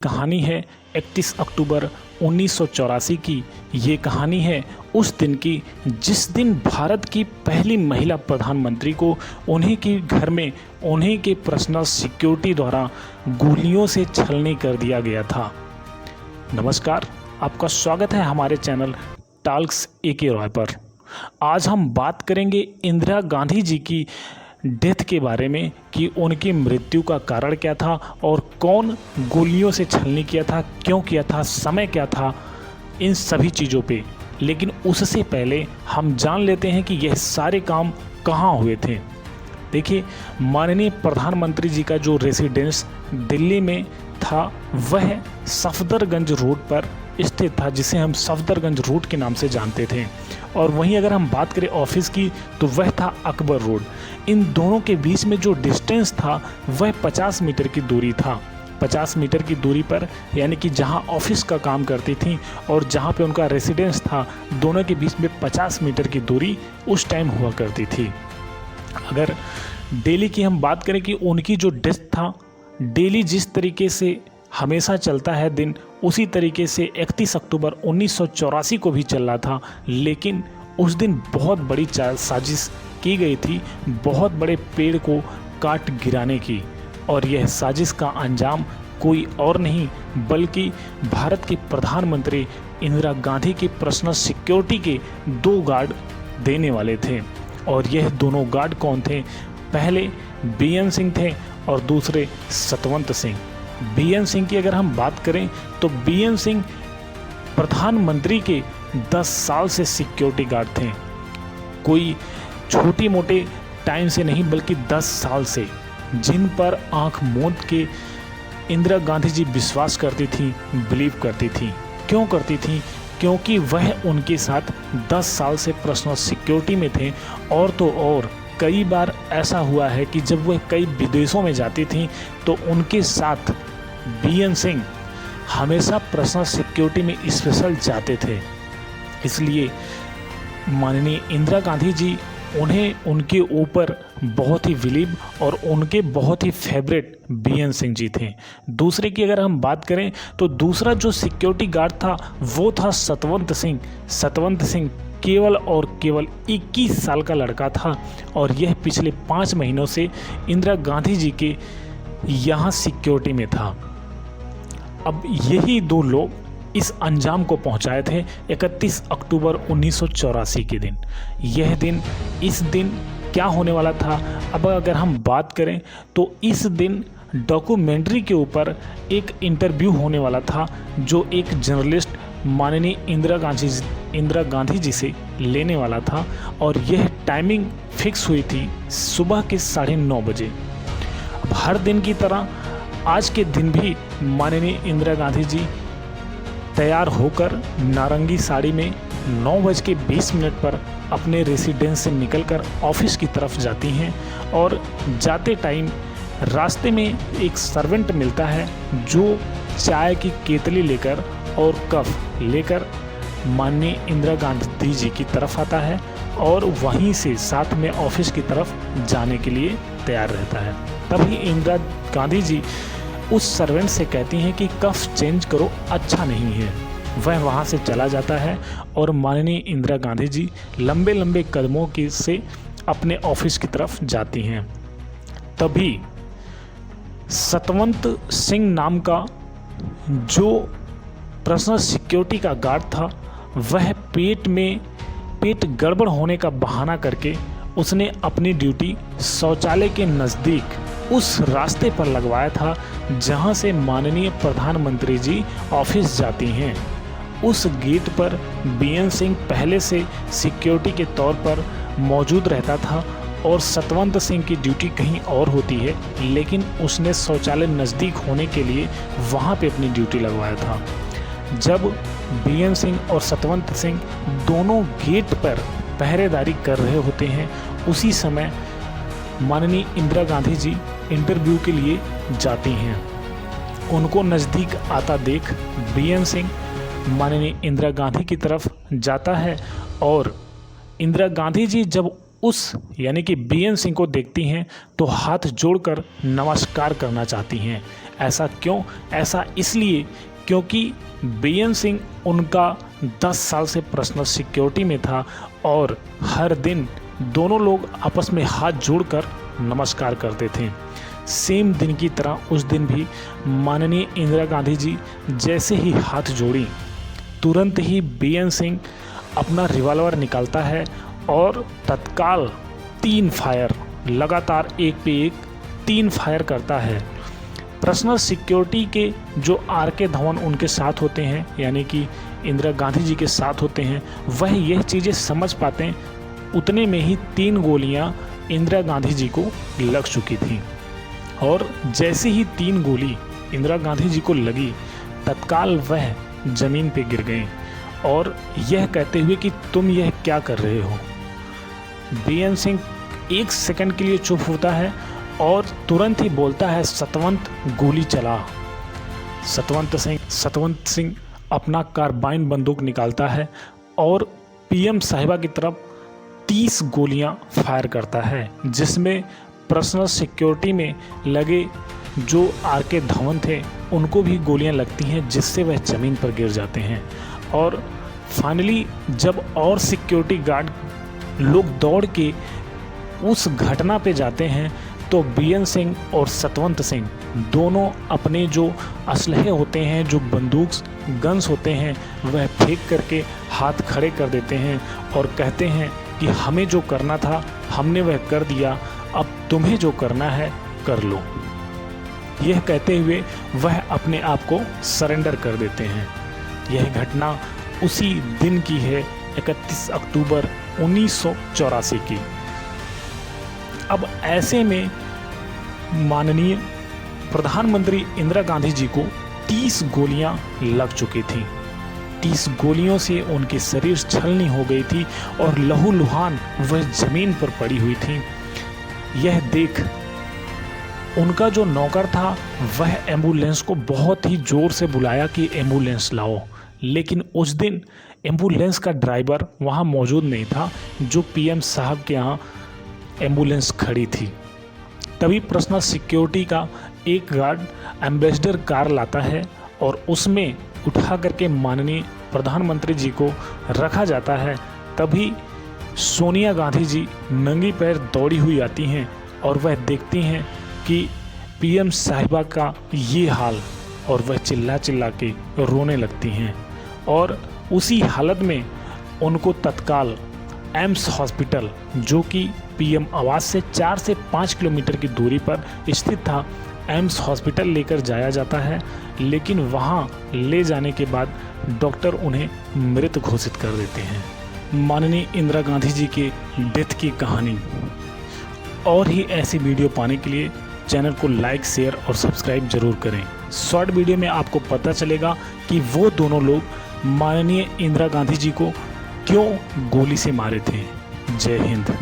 कहानी है 31 अक्टूबर 1984 की। ये कहानी है उस दिन की जिस दिन भारत की पहली महिला प्रधानमंत्री को उन्हीं के घर में उन्हीं के पर्सनल सिक्योरिटी द्वारा गोलियों से छलनी कर दिया गया था। नमस्कार, आपका स्वागत है हमारे चैनल टॉक्स AK रॉय पर। आज हम बात करेंगे इंदिरा गांधी जी की डेथ के बारे में कि उनकी मृत्यु का कारण क्या था और कौन गोलियों से छलनी किया था, क्यों किया था, समय क्या था, इन सभी चीज़ों पे। लेकिन उससे पहले हम जान लेते हैं कि यह सारे काम कहाँ हुए थे। देखिए, माननीय प्रधानमंत्री जी का जो रेसिडेंस दिल्ली में था वह सफदरगंज रोड पर स्थित था, जिसे हम सफदरगंज रोड के नाम से जानते थे। और वहीं अगर हम बात करें ऑफिस की तो वह था अकबर रोड। इन दोनों के बीच में जो डिस्टेंस था वह 50 मीटर की दूरी था। 50 मीटर की दूरी पर, यानी कि जहां ऑफिस का काम करती थी और जहां पे उनका रेसिडेंस था, दोनों के बीच में 50 मीटर की दूरी उस टाइम हुआ करती थी। अगर डेली की हम बात करें कि उनकी जो डेथ था, डेली जिस तरीके से हमेशा चलता है दिन, उसी तरीके से 31 अक्टूबर 1984 को भी चल रहा था। लेकिन उस दिन बहुत बड़ी साजिश की गई थी, बहुत बड़े पेड़ को काट गिराने की। और यह साजिश का अंजाम कोई और नहीं बल्कि भारत के प्रधानमंत्री इंदिरा गांधी की पर्सनल सिक्योरिटी के 2 गार्ड देने वाले थे। और यह दोनों गार्ड कौन थे? पहले BN सिंह थे और दूसरे सतवंत सिंह। BN सिंह की अगर हम बात करें तो BN सिंह प्रधानमंत्री के 10 साल से सिक्योरिटी गार्ड थे। कोई छोटी मोटे टाइम से नहीं बल्कि 10 साल से, जिन पर आंख मूंद के इंदिरा गांधी जी विश्वास करती थी, बिलीव करती थी। क्यों करती थी? क्योंकि वह उनके साथ 10 साल से पर्सनल सिक्योरिटी में थे। और तो और कई बार ऐसा हुआ है कि जब वह कई विदेशों में जाती थी तो उनके साथ BN सिंह हमेशा पर्सनल सिक्योरिटी में स्पेशल जाते थे। इसलिए माननीय इंदिरा गांधी जी उन्हें उनके ऊपर बहुत ही बिलीव और उनके बहुत ही फेवरेट BN सिंह जी थे। दूसरे की अगर हम बात करें तो दूसरा जो सिक्योरिटी गार्ड था वो था सतवंत सिंह। सतवंत सिंह केवल और केवल 21 साल का लड़का था और यह पिछले 5 महीनों से इंदिरा गांधी जी के यहाँ सिक्योरिटी में था। अब यही 2 लोग इस अंजाम को पहुंचाए थे 31 अक्टूबर 1984 के दिन। यह दिन, इस दिन क्या होने वाला था? अब अगर हम बात करें तो इस दिन डॉक्यूमेंट्री के ऊपर एक इंटरव्यू होने वाला था जो एक जर्नलिस्ट माननीय इंदिरा गांधी जी से लेने वाला था। और यह टाइमिंग फिक्स हुई थी सुबह के 9:30 बजे। अब हर दिन की तरह आज के दिन भी माननीय इंदिरा गांधी जी तैयार होकर नारंगी साड़ी में 9:20 पर अपने रेसिडेंस से निकलकर ऑफिस की तरफ जाती हैं। और जाते टाइम रास्ते में एक सर्वेंट मिलता है जो चाय की केतली लेकर और कप लेकर माननीय इंदिरा गांधी जी की तरफ आता है और वहीं से साथ में ऑफिस की तरफ जाने के लिए तैयार रहता है। तभी इंदिरा गांधी जी उस सर्वेंट से कहती हैं कि कफ चेंज करो, अच्छा नहीं है। वह वहाँ से चला जाता है और माननीय इंदिरा गांधी जी लंबे लंबे कदमों से अपने ऑफिस की तरफ जाती हैं। तभी सतवंत सिंह नाम का जो पर्सनल सिक्योरिटी का गार्ड था वह पेट गड़बड़ होने का बहाना करके उसने अपनी ड्यूटी शौचालय के नज़दीक उस रास्ते पर लगवाया था जहां से माननीय प्रधानमंत्री जी ऑफिस जाती हैं। उस गेट पर BN सिंह पहले से सिक्योरिटी के तौर पर मौजूद रहता था और सतवंत सिंह की ड्यूटी कहीं और होती है, लेकिन उसने शौचालय नज़दीक होने के लिए वहां पे अपनी ड्यूटी लगवाया था। जब BN सिंह और सतवंत सिंह दोनों गेट पर पहरेदारी कर रहे होते हैं, उसी समय माननीय इंदिरा गांधी जी इंटरव्यू के लिए जाती हैं। उनको नज़दीक आता देख BN सिंह माननीय इंदिरा गांधी की तरफ जाता है और इंदिरा गांधी जी जब उस यानी कि BN सिंह को देखती हैं तो हाथ जोड़कर नमस्कार करना चाहती हैं। ऐसा क्यों? ऐसा इसलिए क्योंकि बीएन सिंह उनका 10 साल से पर्सनल सिक्योरिटी में था और हर दिन दोनों लोग आपस में हाथ जोड़कर नमस्कार करते थे। सेम दिन की तरह उस दिन भी माननीय इंदिरा गांधी जी जैसे ही हाथ जोड़ी, तुरंत ही बीएन सिंह अपना रिवॉल्वर निकालता है और तत्काल 3 फायर, लगातार एक पे एक 3 फायर करता है। पर्सनल सिक्योरिटी के जो आर.के. धवन उनके साथ होते हैं, यानी कि इंदिरा गांधी जी के साथ होते हैं, वह यह चीज़ें समझ पाते हैं। उतने में ही 3 गोलियां इंदिरा गांधी जी को लग चुकी थी और जैसे ही 3 गोली इंदिरा गांधी जी को लगी, तत्काल वह ज़मीन पे गिर गए और यह कहते हुए कि तुम यह क्या कर रहे हो। बीएन सिंह 1 सेकंड के लिए चुप होता है और तुरंत ही बोलता है, सतवंत गोली चला। सतवंत सिंह अपना कार्बाइन बंदूक निकालता है और पीएम साहिबा की तरफ 30 गोलियां फायर करता है, जिसमें पर्सनल सिक्योरिटी में लगे जो आर.के. धवन थे उनको भी गोलियां लगती हैं, जिससे वह ज़मीन पर गिर जाते हैं। और फाइनली जब और सिक्योरिटी गार्ड लोग दौड़ के उस घटना पे जाते हैं तो बीएन सिंह और सतवंत सिंह दोनों अपने जो असलहे होते हैं, जो बंदूक गन्स होते हैं, वह फेंक करके हाथ खड़े कर देते हैं और कहते हैं कि हमें जो करना था हमने वह कर दिया, अब तुम्हें जो करना है कर लो। यह कहते हुए वह अपने आप को सरेंडर कर देते हैं। यह घटना उसी दिन की है, 31 अक्टूबर 1984 की। अब ऐसे में माननीय प्रधानमंत्री इंदिरा गांधी जी को 30 गोलियां लग चुकी थी। 30 गोलियों से उनकी शरीर छलनी हो गई थी और लहूलुहान वह जमीन पर पड़ी हुई थी। यह देख उनका जो नौकर था वह एम्बुलेंस को बहुत ही ज़ोर से बुलाया कि एम्बुलेंस लाओ, लेकिन उस दिन एम्बुलेंस का ड्राइवर वहाँ मौजूद नहीं था जो पीएम साहब के यहाँ एम्बुलेंस खड़ी थी। तभी पर्सनल सिक्योरिटी का एक गार्ड एम्बेसडर कार लाता है और उसमें उठा करके माननीय प्रधानमंत्री जी को रखा जाता है। तभी सोनिया गांधी जी नंगी पैर दौड़ी हुई आती हैं और वह देखती हैं कि पीएम साहिबा का ये हाल, और वह चिल्ला चिल्ला के रोने लगती हैं और उसी हालत में उनको तत्काल एम्स हॉस्पिटल, जो कि पीएम आवास से 4 से 5 किलोमीटर की दूरी पर स्थित था, एम्स हॉस्पिटल लेकर जाया जाता है। लेकिन वहां ले जाने के बाद डॉक्टर उन्हें मृत घोषित कर देते हैं। माननीय इंदिरा गांधी जी के डेथ की कहानी और ही ऐसी वीडियो पाने के लिए चैनल को लाइक, शेयर और सब्सक्राइब जरूर करें। शॉर्ट वीडियो में आपको पता चलेगा कि वो दोनों लोग माननीय इंदिरा गांधी जी को क्यों गोली से मारे थे। जय हिंद।